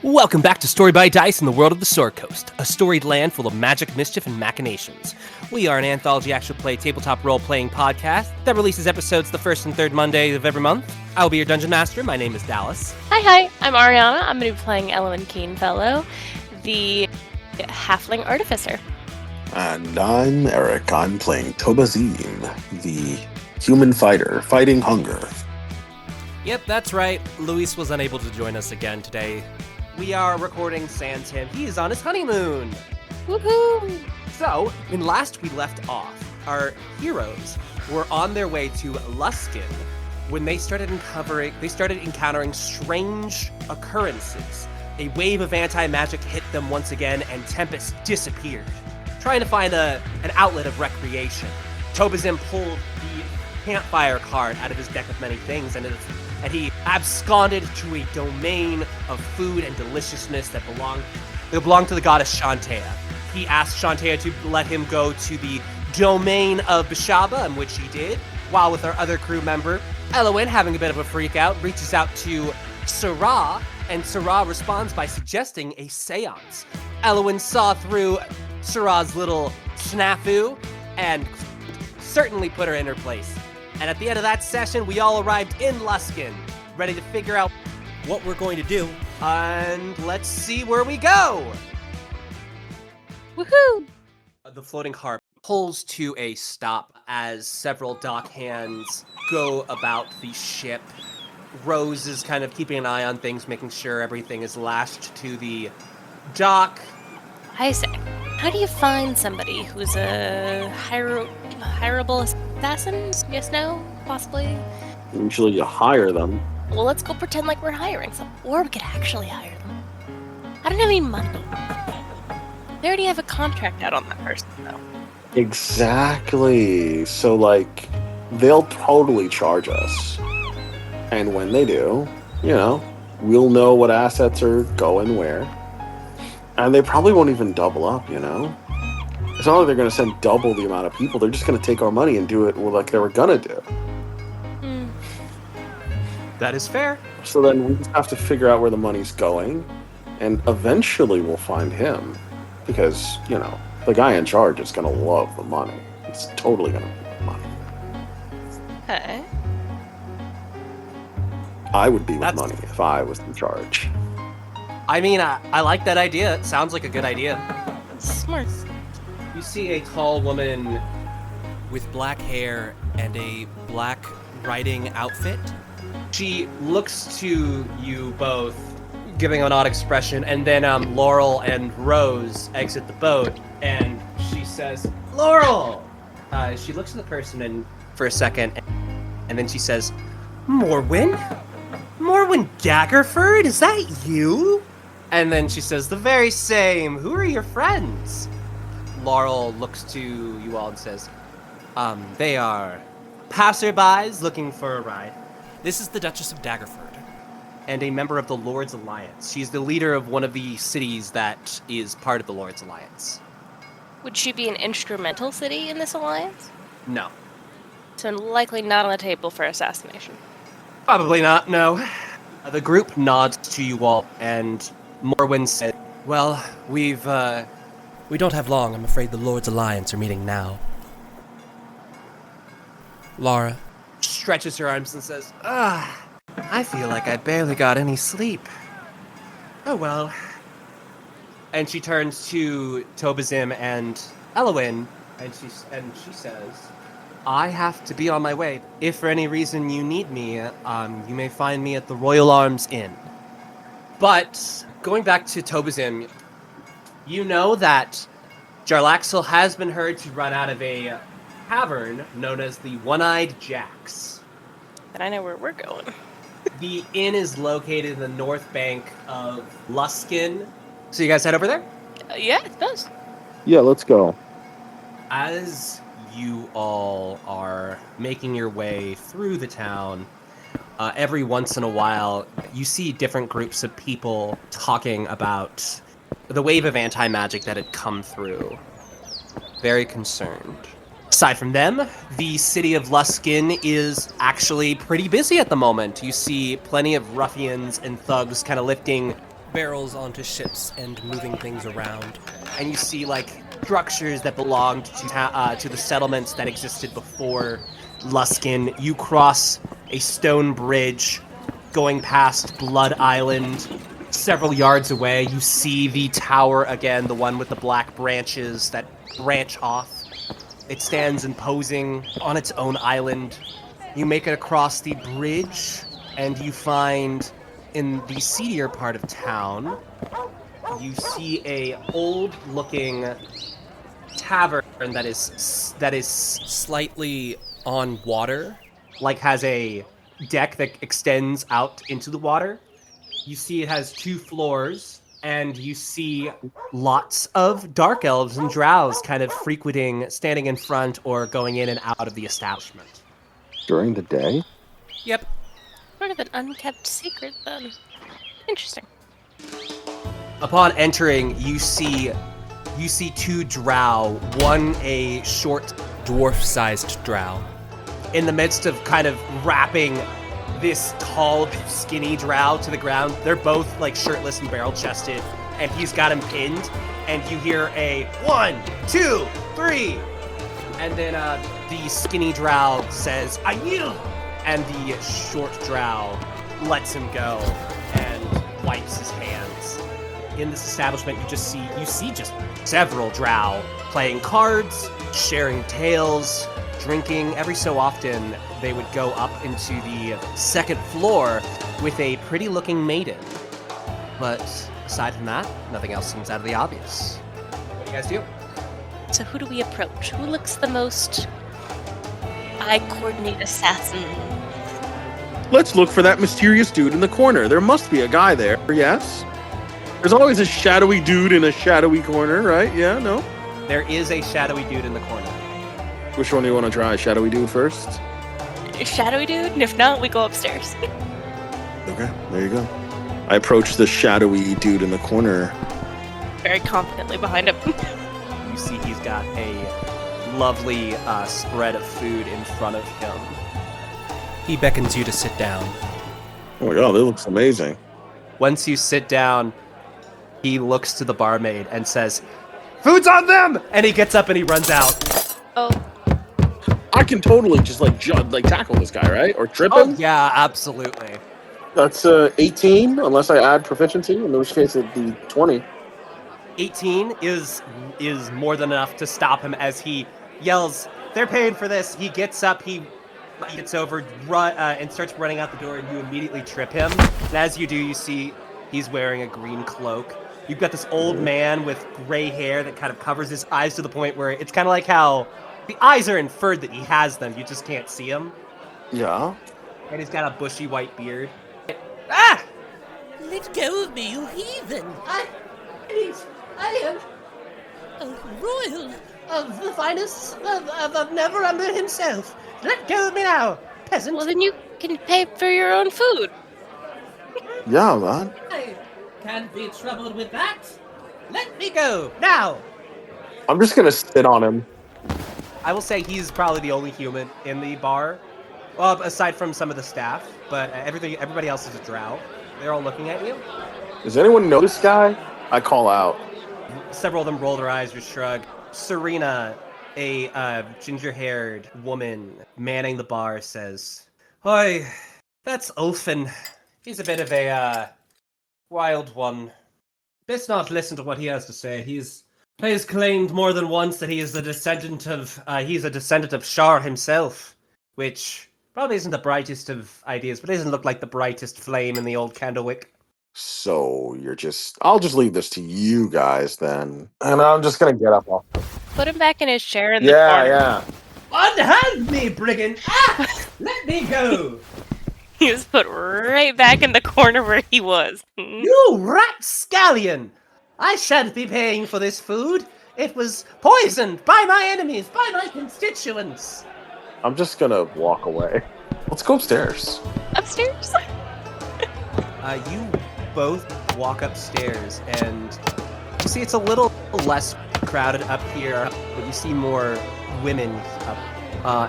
Welcome back to Story by Dice in the world of the Sword Coast, a storied land full of magic, mischief, and machinations. We are an anthology actual play tabletop role-playing podcast that releases episodes the first and third Monday of every month. I will be your dungeon master. My name is Dallas. Hi, I'm Ariana. I'm going to be playing Elwyn Keenfellow, the halfling artificer. And I'm Eric. I'm playing Tobazim, the human fighter, fighting hunger. Yep, that's right. Luis was unable to join us again today. We are recording sans him. He is on his honeymoon. Woohoo! So, when last we left off, our heroes were on their way to Luskan when they started encountering strange occurrences. A wave of anti-magic hit them once again, and Tempus disappeared, trying to find an outlet of recreation. Tobazim pulled the campfire card out of his deck of many things, and he absconded to a domain of food and deliciousness that belonged to the goddess Shantea. He asked Shantea to let him go to the domain of Bishaba, in which he did, while with our other crew member, Elwyn, having a bit of a freak out, reaches out to Sarah, and Sarah responds by suggesting a seance. Elwyn saw through Sarah's little snafu and certainly put her in her place. And at the end of that session, we all arrived in Luskan, ready to figure out what we're going to do. And let's see where we go! Woohoo! The floating harp pulls to a stop as several dock hands go about the ship. Rose is kind of keeping an eye on things, making sure everything is lashed to the dock. I say, how do you find somebody who's a hireable assassin? Yes, no? Possibly? Usually you hire them. Well, let's go pretend like we're hiring some. Or we could actually hire them. I don't have any money. They already have a contract out on that person, though. Exactly. So, they'll totally charge us. And when they do, we'll know what assets are going where. And they probably won't even double up, It's not like they're going to send double the amount of people. They're just going to take our money and do it like they were going to do. That is fair. So then we just have to figure out where the money's going. And eventually we'll find him. Because, the guy in charge is going to love the money. He's totally going to love the money. Okay. I would be with money if I was in charge. I mean, I like that idea. It sounds like a good idea. Smart. You see a tall woman with black hair and a black riding outfit. She looks to you both, giving an odd expression, and then Laurel and Rose exit the boat, and she says, "Laurel!" She looks at the person for a second, and then she says, "Morwyn? Morwyn Daggerford? Is that you?" And then she says, "The very same. Who are your friends?" Laurel looks to you all and says, "They are passerbys looking for a ride. This is the Duchess of Daggerford, and a member of the Lord's Alliance. She's the leader of one of the cities that is part of the Lord's Alliance." Would she be an instrumental city in this alliance? No. So likely not on the table for assassination. Probably not, no. The group nods to you all, and Morwyn said, "Well, we don't have long. I'm afraid the Lord's Alliance are meeting now." Laura stretches her arms and says, I feel like I barely got any sleep. Oh well. And she turns to Tobazim and Elwyn, and she says, "I have to be on my way. If for any reason you need me, you may find me at the Royal Arms Inn." But going back to Tobazim, you know that Jarlaxle has been heard to run out of a tavern known as the One-Eyed Jack's. Then I know where we're going. The inn is located in the north bank of Luskan. So you guys head over there? Yeah, it does. Yeah, let's go. As you all are making your way through the town, every once in a while, you see different groups of people talking about the wave of anti-magic that had come through. Very concerned. Aside from them, the city of Luskan is actually pretty busy at the moment. You see plenty of ruffians and thugs kind of lifting barrels onto ships and moving things around. And you see like structures that belonged to the settlements that existed before Luskan. You cross a stone bridge going past Blood Island. Several yards away, you see the tower again, the one with the black branches that branch off. It stands imposing on its own island. You make it across the bridge, and you find in the seedier part of town, you see a old-looking tavern that is Slightly on water. like has a deck that extends out into the water. You see it has 2 floors, and you see lots of dark elves and drows kind of standing in front or going in and out of the establishment. During the day? Yep. Sort of an unkept secret, then. Interesting. Upon entering, you see 2 drow, one a short, Dwarf-sized drow. in the midst of kind of wrapping this tall, skinny drow to the ground. They're both like shirtless and barrel-chested, and he's got him pinned, and you hear a 1, 2, 3, and then the skinny drow says, "I yield," and the short drow lets him go and wipes his hands. In this establishment, you see just several drow playing cards, sharing tales, drinking. Every so often, they would go up into the second floor with a pretty-looking maiden. But aside from that, nothing else seems out of the obvious. What do you guys do? So who do we approach? Who looks the most eye-coordinate assassin? Let's look for that mysterious dude in the corner. There must be a guy there, yes? There's always a shadowy dude in a shadowy corner, right? Yeah, no? There is a shadowy dude in the corner. Which one do you want to try? Shadowy dude first? Shadowy dude? And if not, we go upstairs. Okay, there you go. I approach the shadowy dude in the corner. Very confidently behind him. You see he's got a lovely spread of food in front of him. He beckons you to sit down. Oh my god, that looks amazing. Once you sit down, he looks to the barmaid and says, "Food's on them!" And he gets up and he runs out. Oh, I can totally just tackle this guy, right? Or trip Oh, him? yeah, absolutely. That's 18, unless I add proficiency, in which case it'd be 20. 18 is more than enough to stop him as he yells, "They're paying for this." He gets up, he gets over, and starts running out the door, and you immediately trip him. And as you do, you see he's wearing a green cloak. You've got this old man with gray hair that kind of covers his eyes to the point where it's kind of like how the eyes are inferred that he has them, you just can't see them. Yeah? And he's got a bushy white beard. Ah! Let go of me, you heathen! I am A royal! of the finest of Neverember himself. Let go of me now, peasant. well then you can pay for your own food. Yeah, man. I can't be troubled with that. Let me go now. I'm just gonna sit on him. I will say he's probably the only human in the bar, well, aside from some of the staff, but everybody else is a drow. They're all looking at you. Does anyone know this guy? I call out. Several of them roll their eyes or shrug. Serena, a ginger-haired woman manning the bar, says, "Oi, that's Ulfin. He's a bit of a wild one. Best not listen to what he has to say. He's claimed more than once that he is a descendant of Shar himself, which probably isn't the brightest of ideas, but doesn't look like the brightest flame in the old candlewick." So I'll just leave this to you guys then. And I'm just gonna get up off. Put him back in his chair in the corner. Yeah. Unhand me, brigand. Ah! Let me go. He was put right back in the corner where he was. You rapscallion! I shan't be paying for this food. It was poisoned by my enemies, by my constituents. I'm just gonna walk away. Let's go upstairs. Upstairs? You both walk upstairs, and you see it's a little less crowded up here, but you see more women up,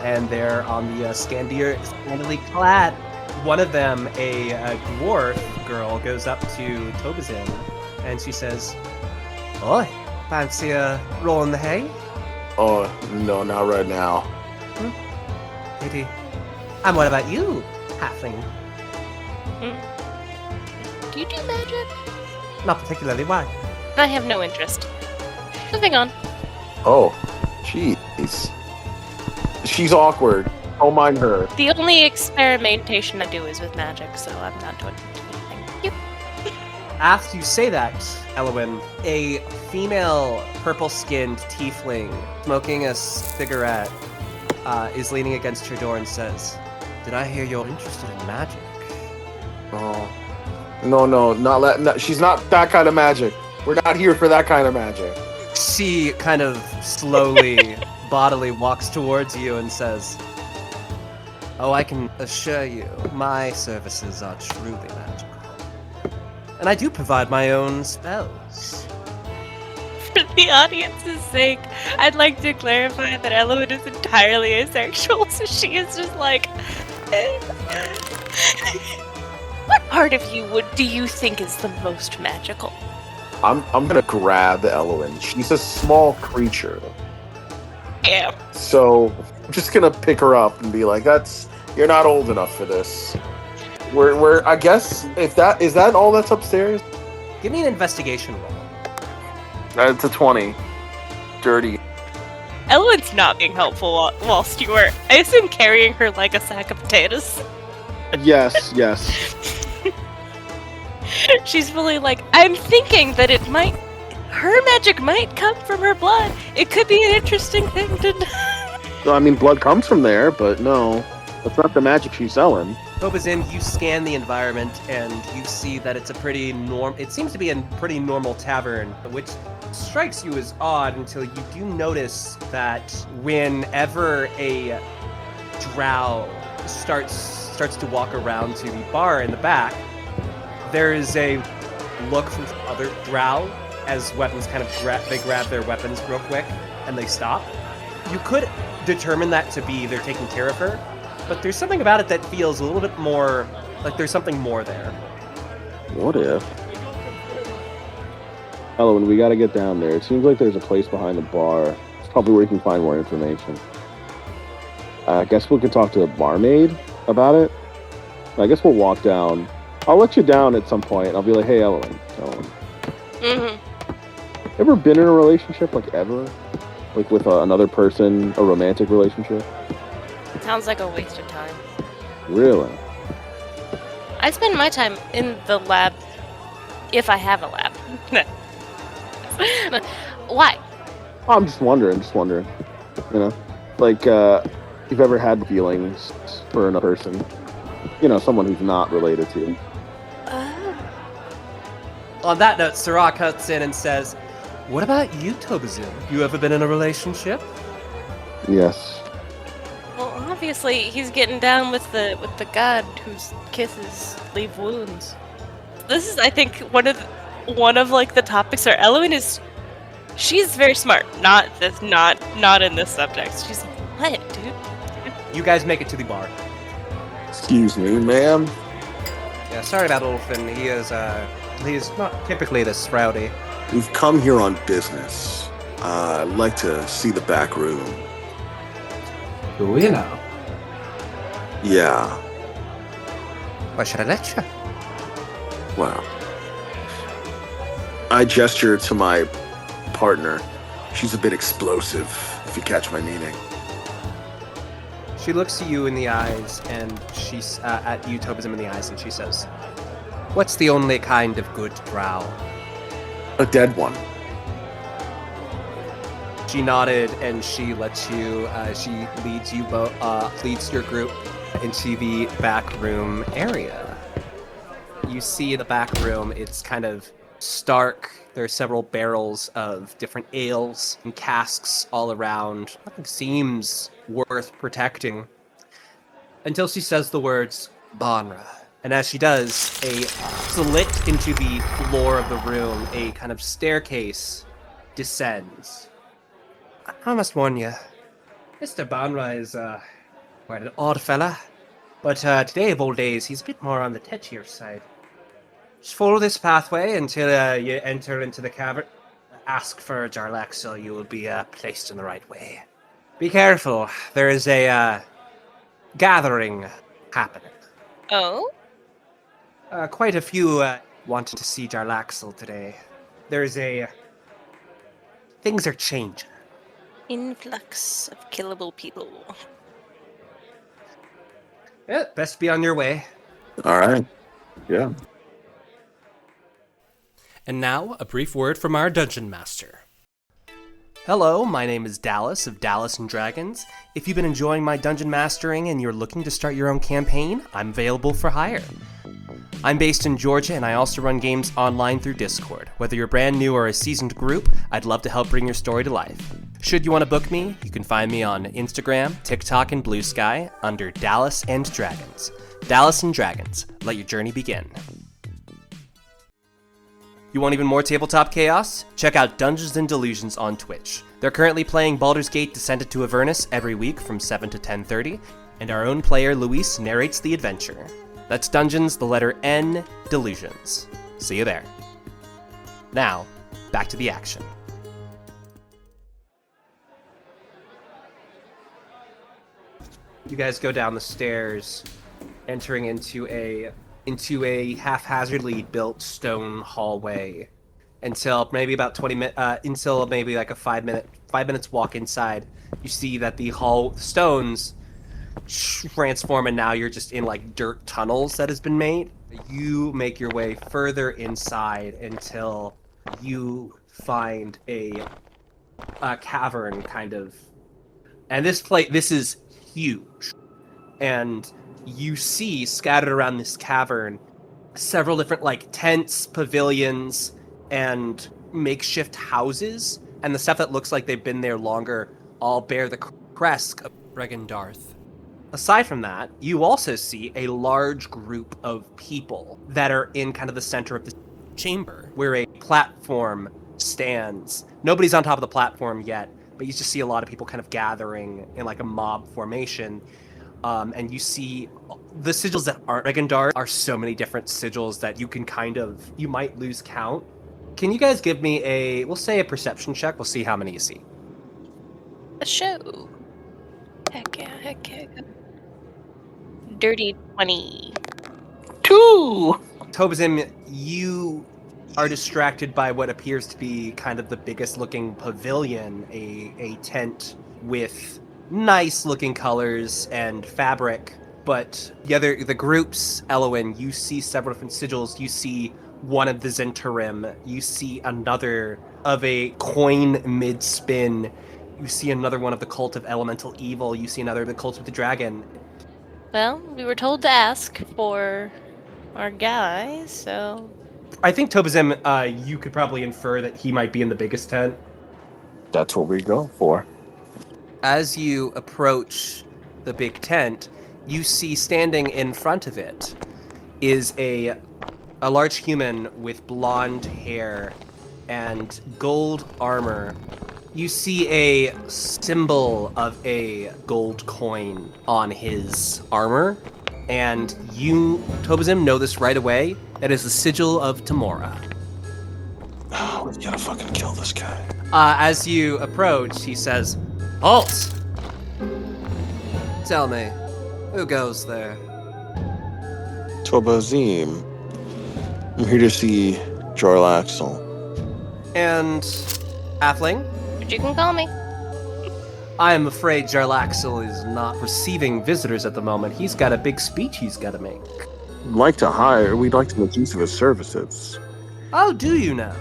and they're on the scandily clad. One of them, a dwarf girl, goes up to Tobazin and she says, "Oi, fancy rolling the hay?" Oh, no, not right now. Pity. And what about you, halfling? Do you do magic? Not particularly. Why? I have no interest. Moving on. Oh, jeez. She's awkward. Don't mind her. The only experimentation I do is with magic, so I'm not doing anything. Yep. After you say that, Elwyn, a female purple-skinned tiefling smoking a cigarette is leaning against your door and says, "Did I hear you're interested in magic?" Oh. No, she's not that kind of magic. We're not here for that kind of magic. She kind of slowly, bodily walks towards you and says, "Oh, I can assure you, my services are truly magical. And I do provide my own spells." For the audience's sake, I'd like to clarify that Elowen is entirely asexual, so she is just like... What part of you do you think is the most magical? I'm gonna grab Elwyn. She's a small creature. Yeah. So I'm just gonna pick her up and be like, you're not old enough for this. We're I guess is that all that's upstairs? Give me an investigation roll. It's a 20. Dirty. Elowen's not being helpful whilst you were, I assume, carrying her like a sack of potatoes. Yes. She's really like, I'm thinking that her magic might come from her blood. It could be an interesting thing to... So, I mean, blood comes from there, but no. That's not the magic she's selling. Tobazin, you scan the environment and you see that it's it seems to be a pretty normal tavern, which strikes you as odd until you do notice that whenever a drow starts to walk around to the bar in the back, there is a look from other drow as weapons kind of they grab their weapons real quick and they stop. You could determine that to be they're taking care of her, but there's something about it that feels a little bit more like there's something more there. What if? Elwyn, we gotta get down there. It seems like there's a place behind the bar. It's probably where you can find more information. I guess we could talk to the barmaid about it. I guess we'll walk down. I'll let you down at some point. I'll be like, "Hey, Elwyn." Ever been in a relationship, like ever? Like with another person, a romantic relationship? Sounds like a waste of time. Really? I spend my time in the lab, if I have a lab. Why? I'm just wondering. You know? Like, you've ever had feelings for another person? You know, someone who's not related to you. On that note, Syrah cuts in and says, "What about you, Tobazin? You ever been in a relationship?" Yes. Well, obviously, he's getting down with the god whose kisses leave wounds. This is, I think, one of like the topics where Elowen she's very smart. Not in this subject. She's like, "What, dude?" You guys make it to the bar. Excuse me, ma'am. Yeah, sorry about Ulfin. He is not typically this rowdy. We've come here on business. I'd like to see the back room. Who you know? Yeah. Why should I let you? Wow. I gesture to my partner. She's a bit explosive, if you catch my meaning. She looks at you in the eyes, and she's at you, Tobazin, in the eyes, and she says, "What's the only kind of good drow?" A dead one. She nodded, and she lets you. She leads you leads your group into the back room area. You see the back room. It's kind of stark. There are several barrels of different ales and casks all around. Nothing seems worth protecting until she says the words "Banra." And as she does, a slit into the floor of the room, a kind of staircase descends. I must warn you, Mr. Banra is quite an odd fella. But today of all days, he's a bit more on the tetchier side. Just follow this pathway until you enter into the cavern. Ask for Jarlaxle, you will be placed in the right way. Be careful, there is a gathering happening. Oh? Quite a few wanted to see Jarlaxle today. There's a... Things are changing. Influx of killable people. Yeah, best be on your way. All right. Yeah. And now, a brief word from our dungeon master. Hello, my name is Dallas of Dallas and Dragons. If you've been enjoying my dungeon mastering and you're looking to start your own campaign, I'm available for hire. I'm based in Georgia and I also run games online through Discord. Whether you're brand new or a seasoned group, I'd love to help bring your story to life. Should you want to book me, you can find me on Instagram, TikTok, and Blue Sky under Dallas and Dragons. Dallas and Dragons, let your journey begin. You want even more tabletop chaos? Check out Dungeons and Delusions on Twitch. They're currently playing Baldur's Gate Descended to Avernus every week from 7 to 10:30, and our own player Luis narrates the adventure. That's Dungeons, the letter N, Delusions. See you there. Now, back to the action. You guys go down the stairs, entering into a haphazardly built stone hallway until maybe about 20 minutes until maybe like a 5 minutes walk inside. You see that the stones transform and now you're just in like dirt tunnels that has been made. You make your way further inside until you find a cavern kind of, and this is huge, and you see scattered around this cavern several different like tents, pavilions, and makeshift houses, and the stuff that looks like they've been there longer all bear the crest of Regendarth. Aside from that, you also see a large group of people that are in kind of the center of the Chamber. where a platform stands. Nobody's on top of the platform yet, but you just see a lot of people kind of gathering in like a mob formation. And you see the sigils that aren't Regendar are so many different sigils that you might lose count. Can you guys give me we'll say a perception check? We'll see how many you see. A show. Heck yeah. Dirty 20. 2. Tobazim, you are distracted by what appears to be kind of the biggest looking pavilion, a tent with nice looking colors and fabric, but the groups, Elowen, you see several different sigils. You see one of the Zentarim, you see another of a coin mid-spin, you see another one of the Cult of Elemental Evil, you see another of the Cult of the Dragon. Well, we were told to ask for our guy, so... I think Tobazim, you could probably infer that he might be in the biggest tent. That's what we go for. As you approach the big tent, you see standing in front of it is a large human with blonde hair and gold armor. You see a symbol of a gold coin on his armor, and you, Tobazim, know this right away. That is the sigil of Tamora. Oh, we gotta fucking kill this guy. As you approach, he says, "Halt! Tell me, who goes there?" Tobazim. I'm here to see Jarlaxle. And Halfling? But you can call me. I am afraid Jarlaxle is not receiving visitors at the moment. He's got a big speech he's got to make. We'd like to make use of his services. Oh, do you now?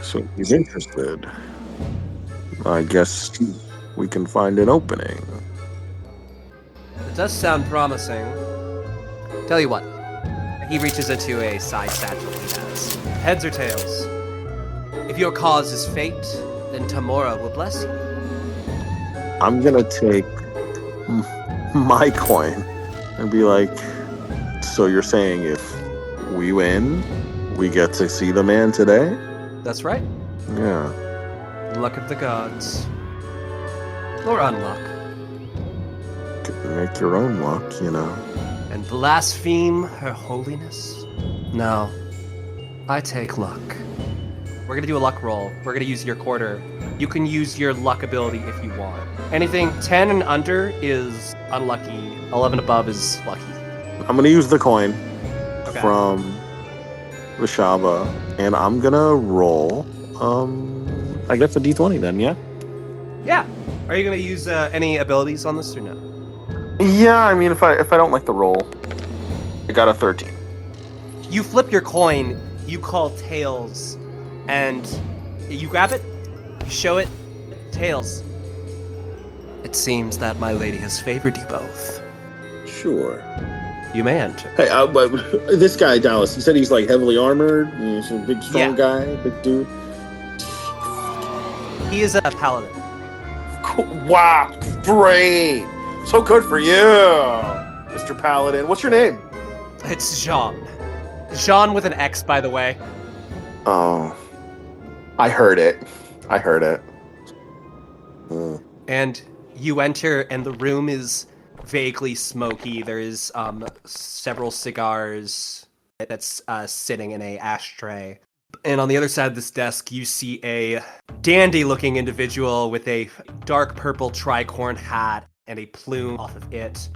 So if he's interested, I guess we can find an opening. It does sound promising. Tell you what. He reaches into a side satchel he has. Heads or tails? If your cause is fate, then Tamora will bless you. I'm gonna take my coin and be like, so you're saying if we win, we get to see the man today? That's right. Yeah. Luck of the gods. Or unluck. Could make your own luck, you know. and blaspheme her holiness? No. I take luck. We're gonna do a luck roll. We're gonna use your quarter. You can use your luck ability if you want. Anything 10 and under is unlucky. 11 above is lucky. I'm gonna use the coin Okay. from Vishaba, and I'm gonna roll. I guess a d20 then, yeah. Yeah. Are you gonna use any abilities on this or no? Yeah, I mean, if I don't like the roll, I got a 13. You flip your coin, you call tails, and you grab it, you show it, tails. It seems that my lady has favored you both. Sure. You may enter. Hey, but this guy Dallas, he said he's like heavily armored. He's a big, strong guy, big dude. He is a paladin. Cool. Wow, great! So good for you, Mr. Paladin. What's your name? It's Jean. Jean with an X, by the way. Oh, I heard it. And you enter, and the room is vaguely smoky. There is several cigars that's sitting in a ashtray. And on the other side of this desk, you see a dandy-looking individual with a dark purple tricorn hat and a plume off of it.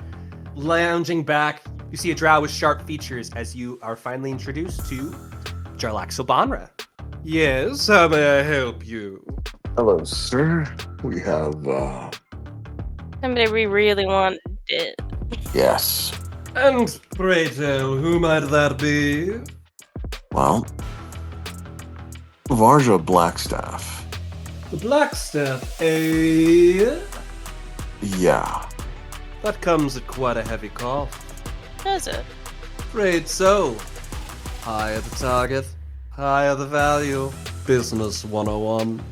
Lounging back, you see a drow with sharp features as you are finally introduced to Jarlaxle. Yes, how may I help you? Hello, sir. We have, Somebody we really want dead. yes. And pray tell, who might that be? Well, Varja Blackstaff. The Blackstaff, eh? Yeah. That comes at quite a heavy cost. Does it? Afraid so. Higher the target, higher the value. Business 101.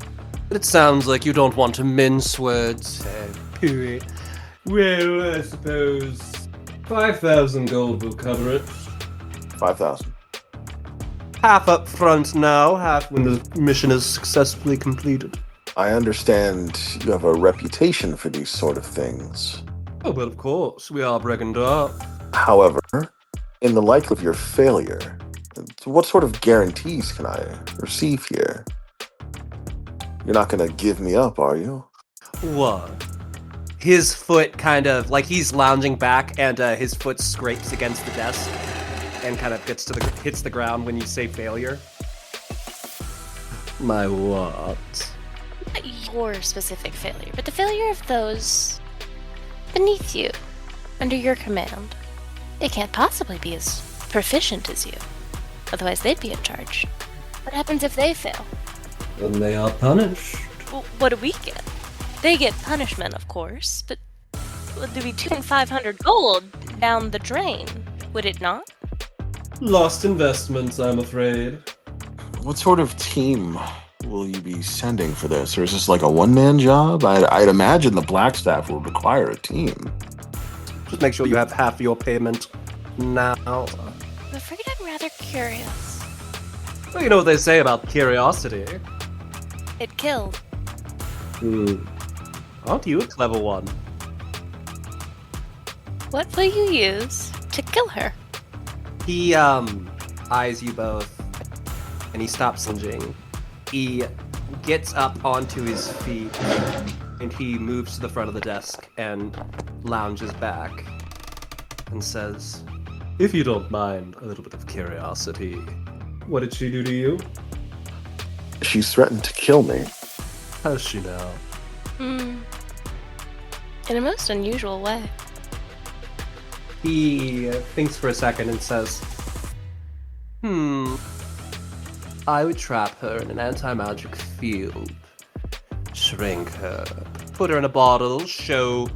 It sounds like you don't want to mince words. Period. Well, I suppose 5,000 gold will cover it. 5,000. Half up front now, half when the mission is successfully completed. I understand you have a reputation for these sort of things. Oh, well, of course, we are brigand up. However, in the light of your failure, what sort of guarantees can I receive here? You're not gonna give me up, are you? What? His foot kind of, like he's lounging back and his foot scrapes against the desk and kind of hits the ground when you say failure. My what? Not your specific failure, but the failure of those beneath you, under your command. They can't possibly be as proficient as you. Otherwise, they'd be in charge. What happens if they fail? Then they are punished. Well, what do we get? They get punishment, of course, but would there be 2,500 gold down the drain? Would it not? Lost investments, I'm afraid. What sort of team will you be sending for this? Or is this like a one-man job? I'd imagine the Blackstaff will require a team. Just make sure you have half your payment now. I'm afraid I'm rather curious. Well, you know what they say about curiosity. It killed. Aren't you a clever one? What will you use to kill her? He eyes you both, and he stops lunging. He gets up onto his feet, and he moves to the front of the desk and lounges back, and says, "If you don't mind a little bit of curiosity, what did she do to you?" She's threatened to kill me. Has she now? In a most unusual way. He thinks for a second and says, I would trap her in an anti-magic field, shrink her, put her in a bottle, show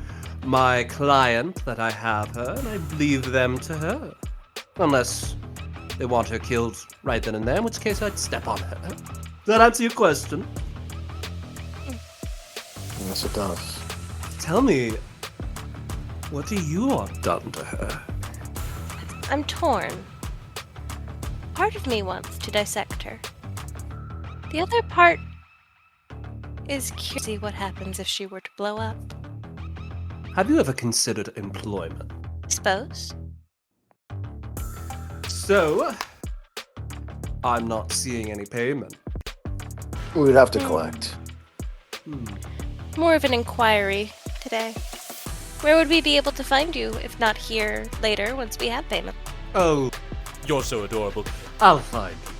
my client that I have her, and I leave them to her. Unless they want her killed right then and there, in which case I'd step on her. Does that answer your question? Yes, it does. Tell me, what do you want done to her? I'm torn. Part of me wants to dissect her. The other part is curious to see what happens if she were to blow up. Have you ever considered employment? Suppose. So, I'm not seeing any payment. We'd have to collect. More of an inquiry today. Where would we be able to find you, if not here later, once we have payment? Oh, You're so adorable. I'll find you.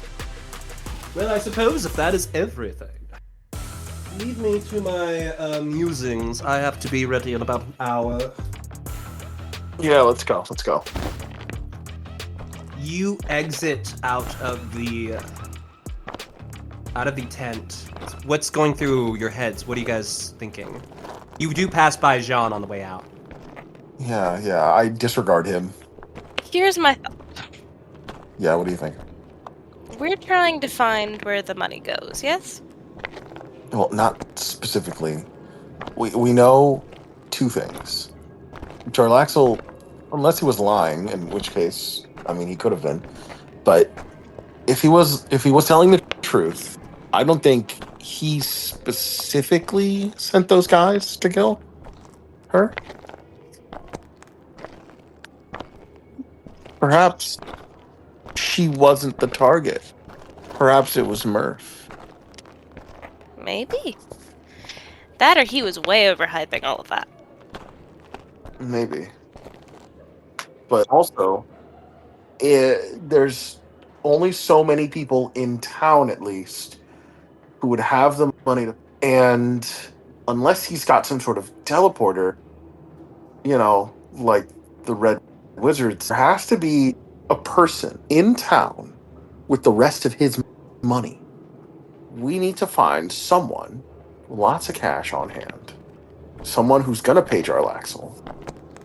Well, I suppose if that is everything, lead me to my musings. I have to be ready in about an hour. Yeah, let's go. Let's go. You exit out of the tent. What's going through your heads? What are you guys thinking? You do pass by Jean on the way out. Yeah. I disregard him. Here's my thought. Yeah, what do you think? We're trying to find where the money goes, yes? Well, not specifically. We know two things. Jarlaxle, unless he was lying, in which case, I mean, he could have been. But if he was telling the truth, I don't think he specifically sent those guys to kill her. Perhaps she wasn't the target. Perhaps it was Murph. Maybe. That or he was way overhyping all of that. Maybe. But also, there's only so many people in town, at least, who would have the money to. And unless he's got some sort of teleporter, like the Red Wizards, there has to be a person in town with the rest of his money. We need to find someone, lots of cash on hand, someone who's gonna pay Jarlaxle.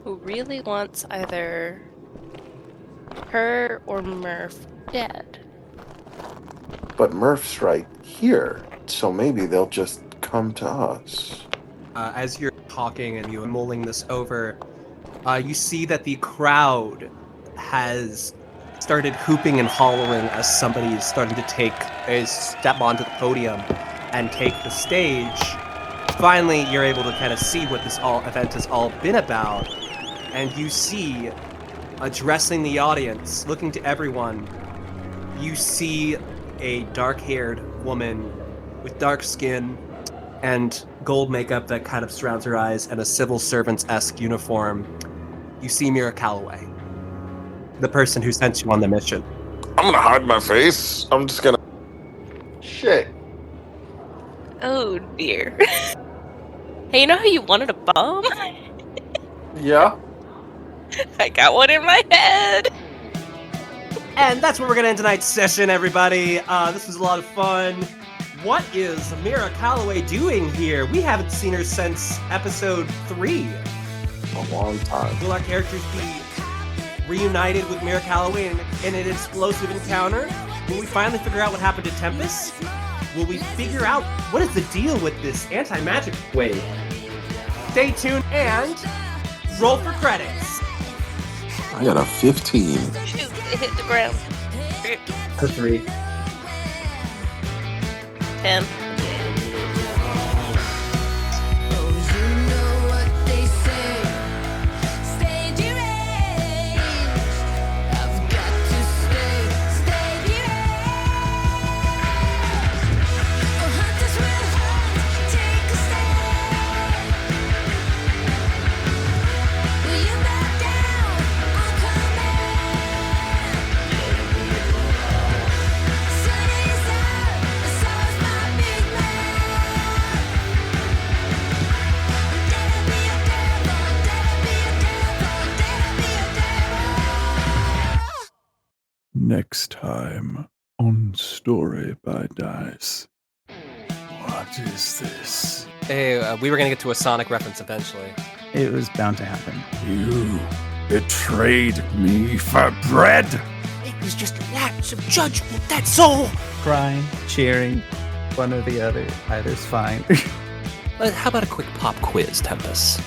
Who really wants either her or Murph dead. But Murph's right here, so maybe they'll just come to us. As you're talking and you're mulling this over, you see that the crowd has started hooping and hollering as somebody is starting to step onto the podium and take the stage. Finally, you're able to kind of see what this event has all been about, and you see, addressing the audience, looking to everyone, you see a dark-haired woman with dark skin and gold makeup that kind of surrounds her eyes and a civil servant's-esque uniform. You see Mira Calloway, the person who sent you on the mission. I'm gonna hide my face. I'm just gonna... Shit. Oh dear. Hey, you know how you wanted a bomb? Yeah? I got one in my head. And that's where we're going to end tonight's session, everybody. This was a lot of fun. What is Mira Calloway doing here? We haven't seen her since episode 3. A long time. Will our characters be reunited with Mira Calloway in an explosive encounter? Will we finally figure out what happened to Tempus? Will we figure out what is the deal with this anti-magic wave? Stay tuned and roll for credits. I got a 15. Shoot, it hit the ground. A 3. 10. Next time on Story by Dice. What is this? Hey, we were gonna get to a Sonic reference eventually. It was bound to happen. You betrayed me for bread. It was just a lapse of judgment, that's all. Crying, cheering, one or the other. Either's fine. How about a quick pop quiz, Tempus?